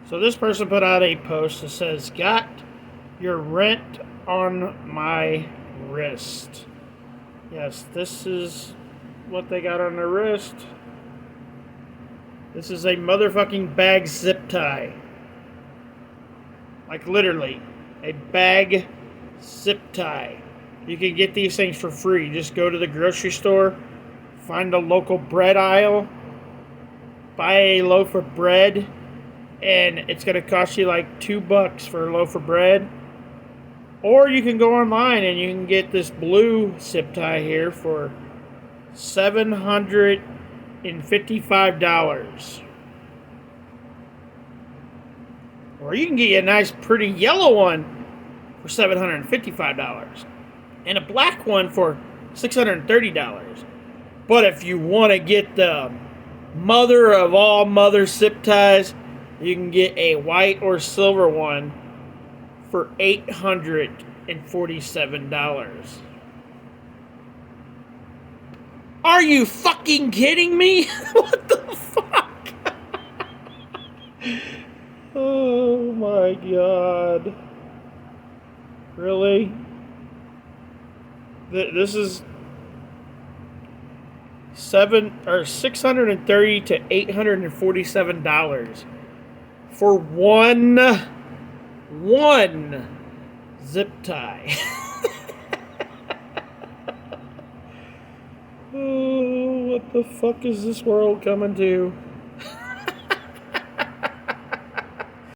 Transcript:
So this person put out a post that says, "Got your rent on my wrist." Yes, this is what they got on their wrist. This is a motherfucking bag zip tie. Like literally, a bag zip tie. You can get these things for free. Just go to the grocery store, find a local bread aisle, buy a loaf of bread, and it's going to cost you like $2 for a loaf of bread. Or you can go online and you can get this blue zip tie here for $755. Or you can get you a nice pretty yellow one for $755. And a black one for $630. But if you want to get the mother of all mother zip ties, you can get a white or silver one for $847. Are you fucking kidding me? What the fuck? Oh my god. Really? This is $630 to $847 for one zip tie. Oh, what the fuck is this world coming to?